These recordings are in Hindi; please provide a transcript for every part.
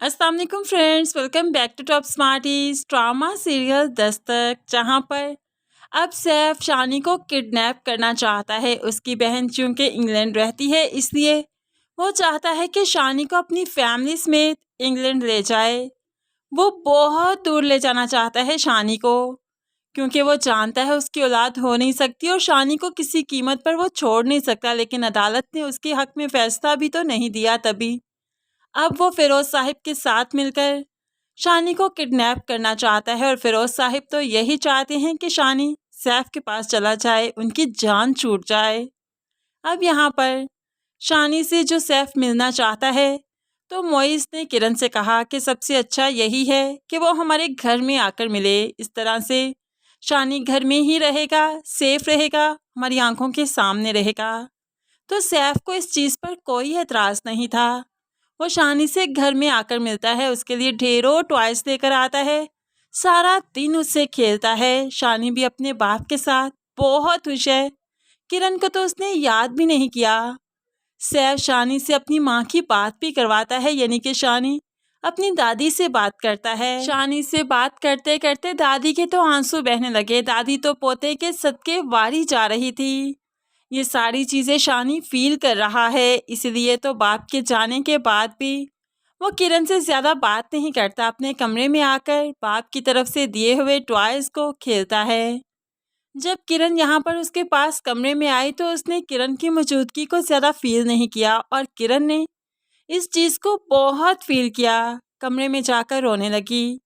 अस्सलाम वालेकुम friends, welcome back to Top Smarties. Drama serial Dastak, जहां पर अब सैफ शानी को किडनैप करना चाहता है। उसकी बहन चूंकि इंग्लैंड रहती है, इसलिए वो चाहता है कि शानी को अपनी फैमिली समेत इंग्लैंड ले जाए। वो बहुत दूर ले जाना चाहता है शानी को, क्योंकि वो जानता है उसकी औलाद हो नहीं सकती और शानी को किसी कीमत पर वो छोड़ नहीं सकता। लेकिन अदालत ने उसके हक में फैसला भी तो नहीं दिया। तभी अब वो फिरोज साहिब के साथ मिलकर शानी को किडनैप करना चाहता है और फिरोज साहिब तो यही चाहते हैं कि शानी सैफ के पास चला जाए, उनकी जान छूट जाए। अब यहाँ पर शानी से जो सैफ मिलना चाहता है, तो मोइस ने किरण से कहा कि सबसे अच्छा यही है कि वो हमारे घर में आकर मिले। इस तरह से शानी घर में ही रहेगा, सेफ रहेगा, हमारी आंखों के सामने रहेगा। तो सैफ को इस चीज़ पर कोई एतराज़ नहीं था। वो शानी से घर में आकर मिलता है, उसके लिए ढेरों टॉयज लेकर आता है, सारा दिन उससे खेलता है। शानी भी अपने बाप के साथ बहुत खुश है। किरण को तो उसने याद भी नहीं किया। सैफ शानी से अपनी माँ की बात भी करवाता है, यानी कि शानी अपनी दादी से बात करता है। शानी से बात करते करते दादी के तो आंसू बहने लगे। दादी तो पोते के सदके वारी जा रही थी। ये सारी चीज़ें शानी फील कर रहा है, इसलिए तो बाप के जाने के बाद भी वो किरण से ज़्यादा बात नहीं करता। अपने कमरे में आकर बाप की तरफ से दिए हुए टॉयज़ को खेलता है। जब किरण यहाँ पर उसके पास कमरे में आई, तो उसने किरण की मौजूदगी को ज़्यादा फील नहीं किया और किरण ने इस चीज़ को बहुत फील किया। कमरे में जाकर रोने लगी।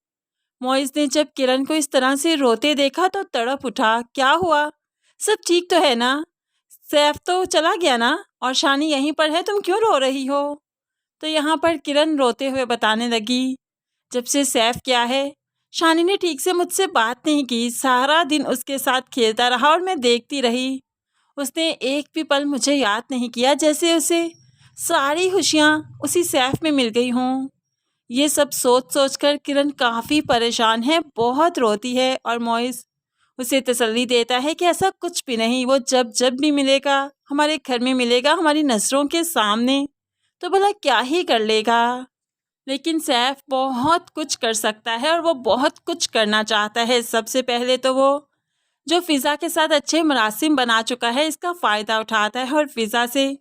मोइज़ ने जब किरण को इस तरह से रोते देखा तो तड़प उठा। क्या हुआ? सब ठीक तो है ना? सैफ तो चला गया ना, और शानी यहीं पर है, तुम क्यों रो रही हो? तो यहाँ पर किरण रोते हुए बताने लगी, जब से सैफ क्या है, शानी ने ठीक से मुझसे बात नहीं की, सारा दिन उसके साथ खेलता रहा और मैं देखती रही। उसने एक भी पल मुझे याद नहीं किया, जैसे उसे सारी खुशियाँ उसी सैफ में मिल गई हों। ये सब सोच सोच कर किरण काफ़ी परेशान है, बहुत रोती है और मोइज़ उसे तसल्ली देता है कि ऐसा कुछ भी नहीं, वो जब जब भी मिलेगा हमारे घर में मिलेगा, हमारी नज़रों के सामने, तो भला क्या ही कर लेगा। लेकिन सैफ बहुत कुछ कर सकता है और वो बहुत कुछ करना चाहता है। सबसे पहले तो वो जो फ़िज़ा के साथ अच्छे मरासिम बना चुका है, इसका फ़ायदा उठाता है और फ़िज़ा से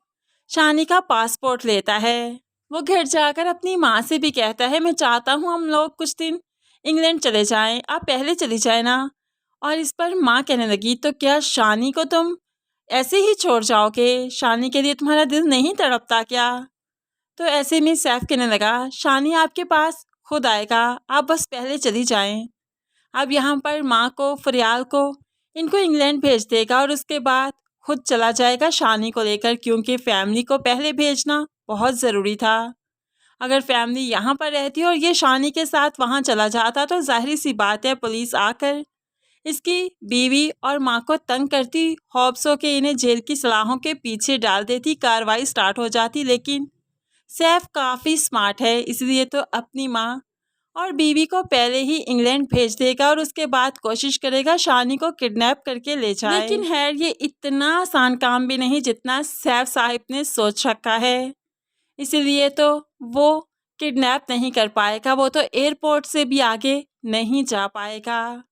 शानी का पासपोर्ट लेता है। वो घर जाकर अपनी माँ से भी कहता है, मैं चाहता हूँ हम लोग कुछ दिन इंग्लैंड चले जाएं, आप पहले चली जाए ना। और इस पर माँ कहने लगी, तो क्या शानी को तुम ऐसे ही छोड़ जाओगे? शानी के लिए तुम्हारा दिल नहीं तड़पता क्या? तो ऐसे में सैफ कहने लगा, शानी आपके पास खुद आएगा, आप बस पहले चली जाएं। अब यहाँ पर माँ को, फरियाल को, इनको इंग्लैंड भेज देगा और उसके बाद खुद चला जाएगा शानी को लेकर, क्योंकि फैमिली को पहले भेजना बहुत ज़रूरी था। अगर फैमिली यहाँ पर रहती और ये शानी के साथ वहाँ चला जाता, तो जाहिर सी बात है पुलिस आकर इसकी बीवी और माँ को तंग करती, खौफ के इन्हें जेल की सलाहों के पीछे डाल देती, कार्रवाई स्टार्ट हो जाती। लेकिन सैफ काफ़ी स्मार्ट है, इसलिए तो अपनी माँ और बीवी को पहले ही इंग्लैंड भेज देगा और उसके बाद कोशिश करेगा शानी को किडनैप करके ले जाए। लेकिन खैर ये इतना आसान काम भी नहीं जितना सैफ साहिब ने सोच रखा है, इसलिए तो वो किडनैप नहीं कर पाएगा, वो तो एयरपोर्ट से भी आगे नहीं जा पाएगा।